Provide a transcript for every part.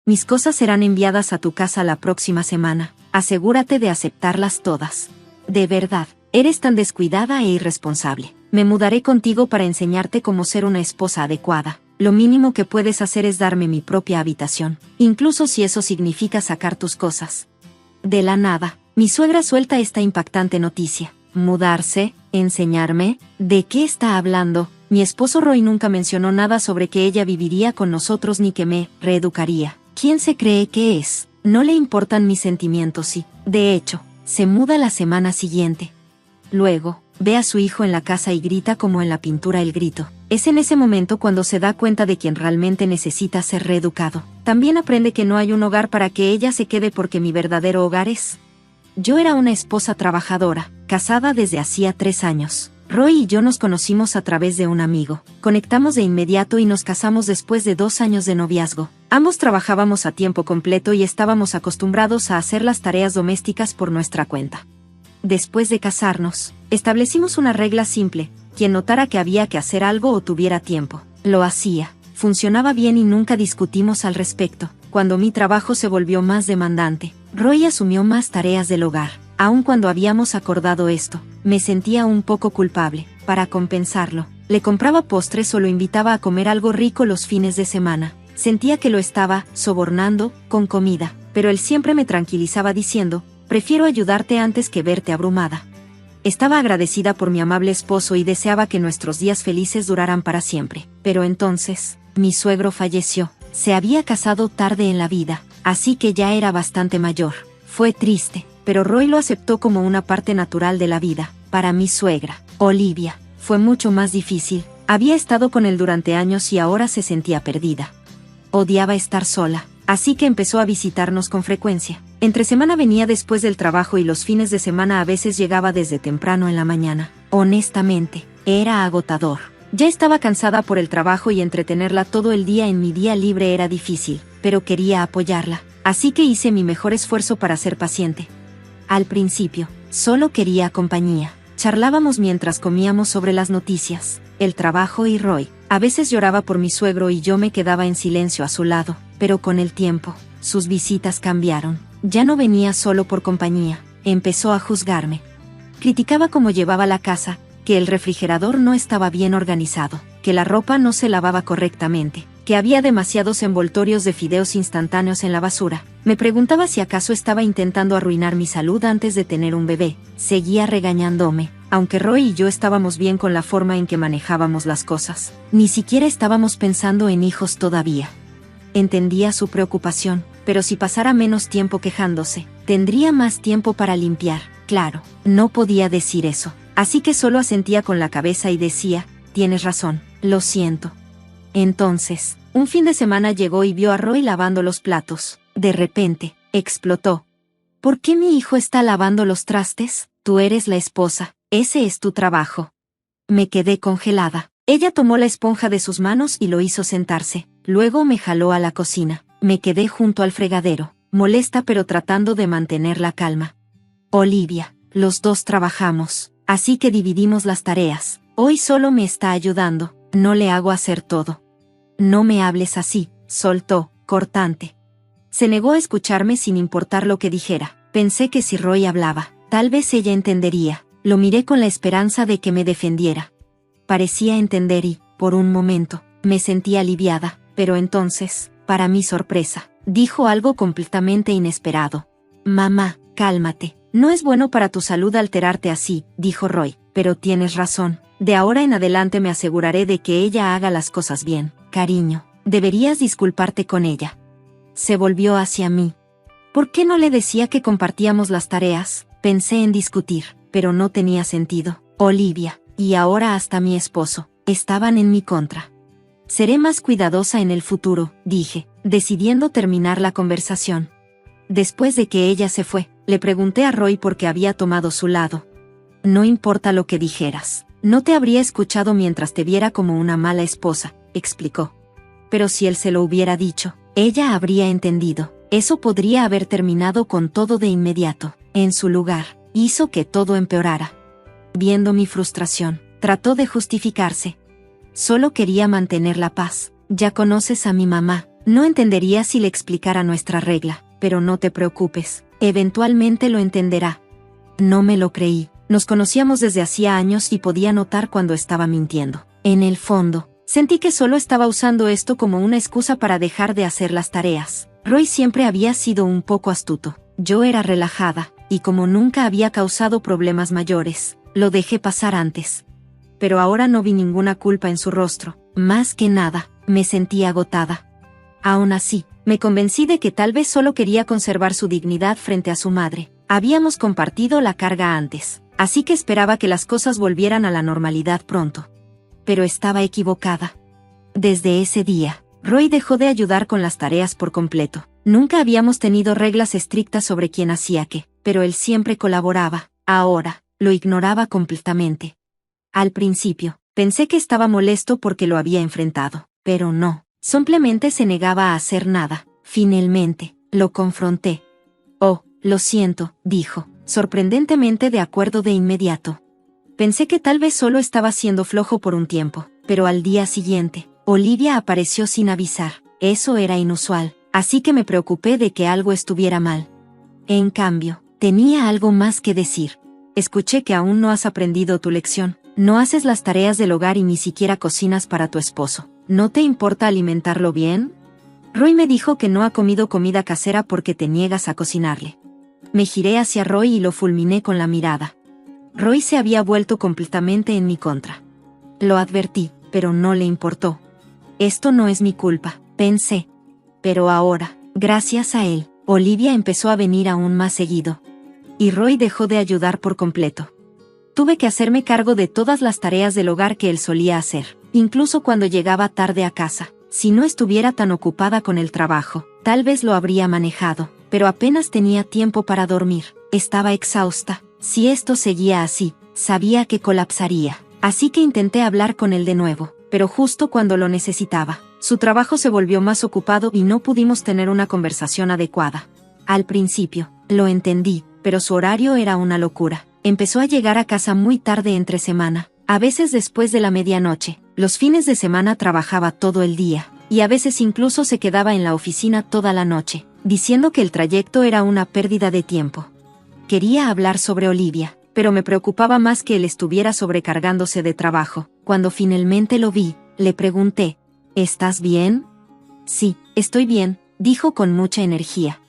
Mis cosas serán enviadas a tu casa la próxima semana. Asegúrate de aceptarlas todas. De verdad, eres tan descuidada e irresponsable. Me mudaré contigo para enseñarte cómo ser una esposa adecuada. Lo mínimo que puedes hacer es darme mi propia habitación, incluso si eso significa sacar tus cosas. De la nada, mi suegra suelta esta impactante noticia. ¿Mudarse? ¿Enseñarme? ¿De qué está hablando? Mi esposo Roy nunca mencionó nada sobre que ella viviría con nosotros ni que me reeducaría. ¿Quién se cree que es? No le importan mis sentimientos y, de hecho, se muda la semana siguiente. Luego, ve a su hijo en la casa y grita como en la pintura el grito. Es en ese momento cuando se da cuenta de quien realmente necesita ser reeducado. También aprende que no hay un hogar para que ella se quede porque mi verdadero hogar es... Yo era una esposa trabajadora, casada desde hacía 3 años. Roy y yo nos conocimos a través de un amigo. Conectamos de inmediato y nos casamos después de 2 años de noviazgo. Ambos trabajábamos a tiempo completo y estábamos acostumbrados a hacer las tareas domésticas por nuestra cuenta. Después de casarnos, establecimos una regla simple: quien notara que había que hacer algo o tuviera tiempo, lo hacía. Funcionaba bien y nunca discutimos al respecto. Cuando mi trabajo se volvió más demandante, Roy asumió más tareas del hogar. Aun cuando habíamos acordado esto, me sentía un poco culpable. Para compensarlo, le compraba postres o lo invitaba a comer algo rico los fines de semana. Sentía que lo estaba sobornando con comida, pero él siempre me tranquilizaba diciendo: prefiero ayudarte antes que verte abrumada. Estaba agradecida por mi amable esposo y deseaba que nuestros días felices duraran para siempre. Pero entonces, mi suegro falleció. Se había casado tarde en la vida, así que ya era bastante mayor. Fue triste, pero Roy lo aceptó como una parte natural de la vida. Para mi suegra, Olivia, fue mucho más difícil. Había estado con él durante años y ahora se sentía perdida. Odiaba estar sola, así que empezó a visitarnos con frecuencia. Entre semana venía después del trabajo y los fines de semana a veces llegaba desde temprano en la mañana. Honestamente, era agotador. Ya estaba cansada por el trabajo y entretenerla todo el día en mi día libre era difícil, pero quería apoyarla, así que hice mi mejor esfuerzo para ser paciente. Al principio, solo quería compañía. Charlábamos mientras comíamos sobre las noticias, el trabajo y Roy. A veces lloraba por mi suegro y yo me quedaba en silencio a su lado, pero con el tiempo, sus visitas cambiaron. Ya no venía solo por compañía, empezó a juzgarme. Criticaba cómo llevaba la casa, que el refrigerador no estaba bien organizado, que la ropa no se lavaba correctamente, que había demasiados envoltorios de fideos instantáneos en la basura. Me preguntaba si acaso estaba intentando arruinar mi salud antes de tener un bebé. Seguía regañándome, aunque Roy y yo estábamos bien con la forma en que manejábamos las cosas. Ni siquiera estábamos pensando en hijos todavía. Entendía su preocupación, pero si pasara menos tiempo quejándose, tendría más tiempo para limpiar. Claro, no podía decir eso, así que solo asentía con la cabeza y decía: tienes razón, lo siento. Entonces, un fin de semana llegó y vio a Roy lavando los platos. De repente, explotó. ¿Por qué mi hijo está lavando los trastes? Tú eres la esposa, ese es tu trabajo. Me quedé congelada. Ella tomó la esponja de sus manos y lo hizo sentarse. Luego me jaló a la cocina. Me quedé junto al fregadero, molesta pero tratando de mantener la calma. Olivia, los dos trabajamos, así que dividimos las tareas. Hoy solo me está ayudando, no le hago hacer todo. No me hables así, soltó, cortante. Se negó a escucharme sin importar lo que dijera. Pensé que si Roy hablaba, tal vez ella entendería. Lo miré con la esperanza de que me defendiera. Parecía entender y, por un momento, me sentí aliviada, pero entonces, para mi sorpresa, dijo algo completamente inesperado. Mamá, cálmate. No es bueno para tu salud alterarte así, dijo Roy, pero tienes razón. De ahora en adelante me aseguraré de que ella haga las cosas bien. Cariño, deberías disculparte con ella. Se volvió hacia mí. ¿Por qué no le decía que compartíamos las tareas? Pensé en discutir, pero no tenía sentido. Olivia, y ahora hasta mi esposo, estaban en mi contra. Seré más cuidadosa en el futuro, dije, decidiendo terminar la conversación. Después de que ella se fue, le pregunté a Roy por qué había tomado su lado. No importa lo que dijeras. No te habría escuchado mientras te viera como una mala esposa, explicó. Pero si él se lo hubiera dicho, ella habría entendido. Eso podría haber terminado con todo de inmediato. En su lugar, hizo que todo empeorara. Viendo mi frustración, trató de justificarse. Solo quería mantener la paz. Ya conoces a mi mamá, No entendería si le explicara nuestra regla, pero no te preocupes, eventualmente lo entenderá. No me lo creí. Nos conocíamos desde hacía años y podía notar cuando estaba mintiendo. En el fondo, sentí que solo estaba usando esto como una excusa para dejar de hacer las tareas. Roy siempre había sido un poco astuto. Yo era relajada, y como nunca había causado problemas mayores, lo dejé pasar antes. Pero ahora no vi ninguna culpa en su rostro. Más que nada, me sentí agotada. Aún así, me convencí de que tal vez solo quería conservar su dignidad frente a su madre. Habíamos compartido la carga antes, así que esperaba que las cosas volvieran a la normalidad pronto. Pero estaba equivocada. Desde ese día, Roy dejó de ayudar con las tareas por completo. Nunca habíamos tenido reglas estrictas sobre quién hacía qué, pero él siempre colaboraba. Ahora, lo ignoraba completamente. Al principio, pensé que estaba molesto porque lo había enfrentado, pero no, simplemente se negaba a hacer nada. Finalmente, lo confronté. Oh, lo siento, dijo, sorprendentemente de acuerdo de inmediato. Pensé que tal vez solo estaba siendo flojo por un tiempo, pero al día siguiente, Olivia apareció sin avisar. Eso era inusual, así que me preocupé de que algo estuviera mal. En cambio, tenía algo más que decir. Escuché que aún no has aprendido tu lección. No haces las tareas del hogar y ni siquiera cocinas para tu esposo. ¿No te importa alimentarlo bien? Roy me dijo que no ha comido comida casera porque te niegas a cocinarle. Me giré hacia Roy y lo fulminé con la mirada. Roy se había vuelto completamente en mi contra. Lo advertí, pero no le importó. Esto no es mi culpa, pensé. Pero ahora, gracias a él, Olivia empezó a venir aún más seguido. Y Roy dejó de ayudar por completo. Tuve que hacerme cargo de todas las tareas del hogar que él solía hacer, incluso cuando llegaba tarde a casa. Si no estuviera tan ocupada con el trabajo, tal vez lo habría manejado, pero apenas tenía tiempo para dormir. Estaba exhausta. Si esto seguía así, sabía que colapsaría. Así que intenté hablar con él de nuevo, pero justo cuando lo necesitaba, su trabajo se volvió más ocupado y no pudimos tener una conversación adecuada. Al principio, lo entendí, pero su horario era una locura. Empezó a llegar a casa muy tarde entre semana, a veces después de la medianoche. Los fines de semana trabajaba todo el día, y a veces incluso se quedaba en la oficina toda la noche, diciendo que el trayecto era una pérdida de tiempo. Quería hablar sobre Olivia, pero me preocupaba más que él estuviera sobrecargándose de trabajo. Cuando finalmente lo vi, le pregunté, ¿estás bien? Sí, estoy bien, dijo con mucha energía.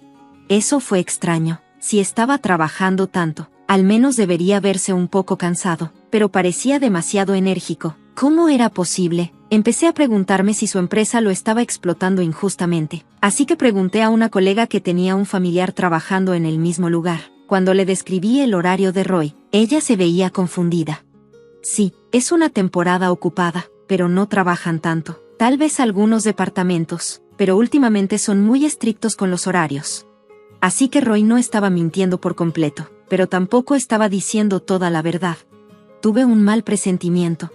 Eso fue extraño. Si estaba trabajando tanto, al menos debería verse un poco cansado, pero parecía demasiado enérgico. ¿Cómo era posible? Empecé a preguntarme si su empresa lo estaba explotando injustamente, así que pregunté a una colega que tenía un familiar trabajando en el mismo lugar. Cuando le describí el horario de Roy, ella se veía confundida. Sí, es una temporada ocupada, pero no trabajan tanto. Tal vez algunos departamentos, pero últimamente son muy estrictos con los horarios. Así que Roy no estaba mintiendo por completo, pero tampoco estaba diciendo toda la verdad. Tuve un mal presentimiento.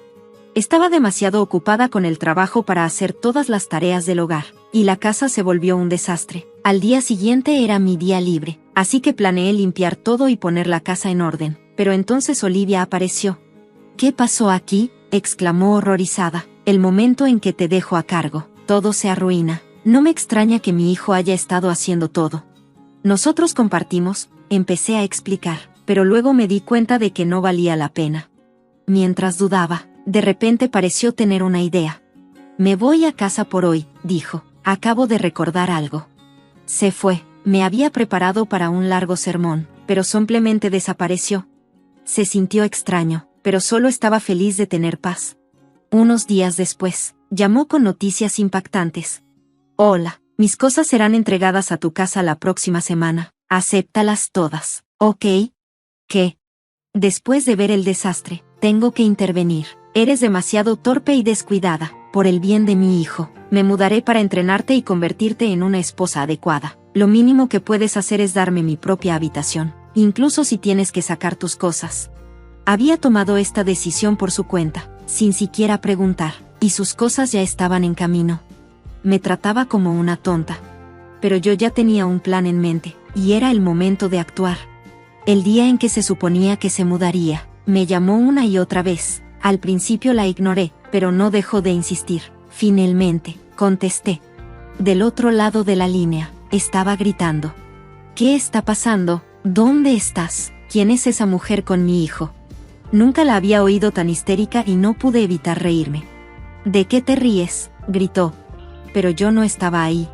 Estaba demasiado ocupada con el trabajo para hacer todas las tareas del hogar, y la casa se volvió un desastre. Al día siguiente era mi día libre, así que planeé limpiar todo y poner la casa en orden, pero entonces Olivia apareció. ¿Qué pasó aquí?, exclamó horrorizada. El momento en que te dejo a cargo, todo se arruina. No me extraña que mi hijo haya estado haciendo todo. Nosotros compartimos, empecé a explicar, pero luego me di cuenta de que no valía la pena. Mientras dudaba, de repente pareció tener una idea. Me voy a casa por hoy, dijo. Acabo de recordar algo. Se fue. Me había preparado para un largo sermón, pero simplemente desapareció. Se sintió extraño, pero solo estaba feliz de tener paz. Unos días después, llamó con noticias impactantes. Hola, mis cosas serán entregadas a tu casa la próxima semana. Acéptalas todas, ¿ok? ¿Qué? Después de ver el desastre, tengo que intervenir. Eres demasiado torpe y descuidada. Por el bien de mi hijo, me mudaré para entrenarte y convertirte en una esposa adecuada. Lo mínimo que puedes hacer es darme mi propia habitación, incluso si tienes que sacar tus cosas. Había tomado esta decisión por su cuenta, sin siquiera preguntar, y sus cosas ya estaban en camino. Me trataba como una tonta. Pero yo ya tenía un plan en mente, y era el momento de actuar. El día en que se suponía que se mudaría, me llamó una y otra vez. Al principio la ignoré, pero no dejó de insistir. Finalmente, contesté. Del otro lado de la línea, estaba gritando. ¿Qué está pasando? ¿Dónde estás? ¿Quién es esa mujer con mi hijo? Nunca la había oído tan histérica y no pude evitar reírme. ¿De qué te ríes?, gritó. Pero yo no estaba ahí.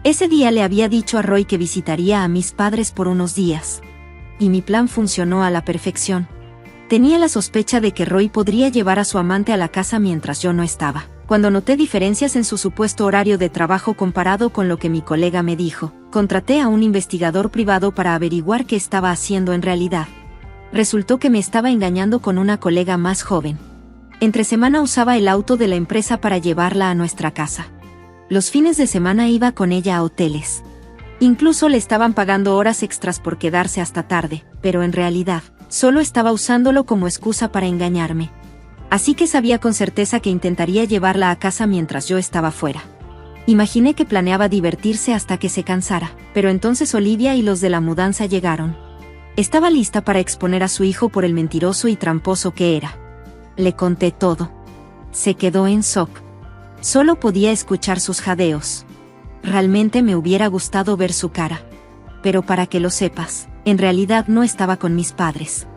Ese día le había dicho a Roy que visitaría a mis padres por unos días. Y mi plan funcionó a la perfección. Tenía la sospecha de que Roy podría llevar a su amante a la casa mientras yo no estaba. Cuando noté diferencias en su supuesto horario de trabajo comparado con lo que mi colega me dijo, contraté a un investigador privado para averiguar qué estaba haciendo en realidad. Resultó que me estaba engañando con una colega más joven. Entre semana usaba el auto de la empresa para llevarla a nuestra casa. Los fines de semana iba con ella a hoteles. Incluso le estaban pagando horas extras por quedarse hasta tarde, pero en realidad, solo estaba usándolo como excusa para engañarme. Así que sabía con certeza que intentaría llevarla a casa mientras yo estaba fuera. Imaginé que planeaba divertirse hasta que se cansara, pero entonces Olivia y los de la mudanza llegaron. Estaba lista para exponer a su hijo por el mentiroso y tramposo que era. Le conté todo. Se quedó en shock. Solo podía escuchar sus jadeos. Realmente me hubiera gustado ver su cara. Pero para que lo sepas, en realidad no estaba con mis padres.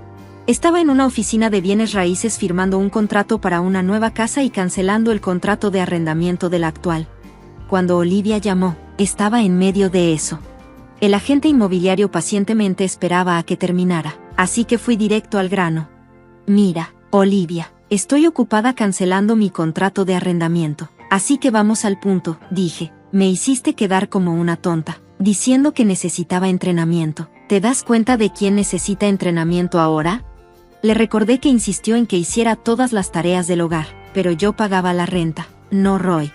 Estaba en una oficina de bienes raíces firmando un contrato para una nueva casa y cancelando el contrato de arrendamiento de la actual. Cuando Olivia llamó, estaba en medio de eso. El agente inmobiliario pacientemente esperaba a que terminara, así que fui directo al grano. Mira, Olivia, estoy ocupada cancelando mi contrato de arrendamiento, así que vamos al punto, dije. Me hiciste quedar como una tonta, diciendo que necesitaba entrenamiento. ¿Te das cuenta de quién necesita entrenamiento ahora? Le recordé que insistió en que hiciera todas las tareas del hogar, pero yo pagaba la renta, no Roy.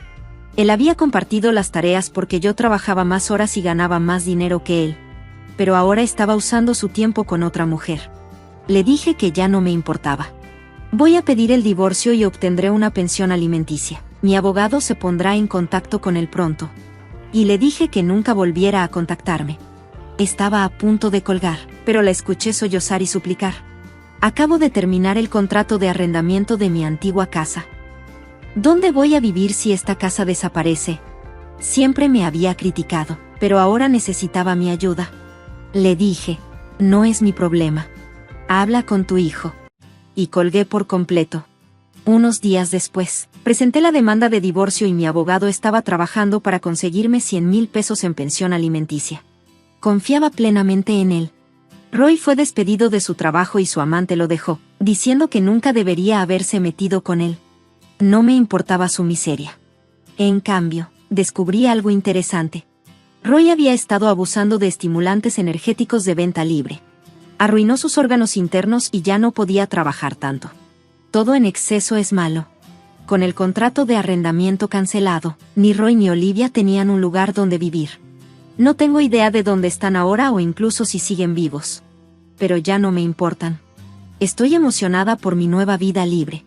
Él había compartido las tareas porque yo trabajaba más horas y ganaba más dinero que él. Pero ahora estaba usando su tiempo con otra mujer. Le dije que ya no me importaba. Voy a pedir el divorcio y obtendré una pensión alimenticia. Mi abogado se pondrá en contacto con él pronto. Y le dije que nunca volviera a contactarme. Estaba a punto de colgar, pero la escuché sollozar y suplicar. Acabo de terminar el contrato de arrendamiento de mi antigua casa. ¿Dónde voy a vivir si esta casa desaparece? Siempre me había criticado, pero ahora necesitaba mi ayuda. Le dije, no es mi problema. Habla con tu hijo. Y colgué por completo. Unos días después, presenté la demanda de divorcio y mi abogado estaba trabajando para conseguirme 100,000 pesos en pensión alimenticia. Confiaba plenamente en él. Roy fue despedido de su trabajo y su amante lo dejó, diciendo que nunca debería haberse metido con él. No me importaba su miseria. En cambio, descubrí algo interesante. Roy había estado abusando de estimulantes energéticos de venta libre. Arruinó sus órganos internos y ya no podía trabajar tanto. Todo en exceso es malo. Con el contrato de arrendamiento cancelado, ni Roy ni Olivia tenían un lugar donde vivir. No tengo idea de dónde están ahora o incluso si siguen vivos. Pero ya no me importan. Estoy emocionada por mi nueva vida libre.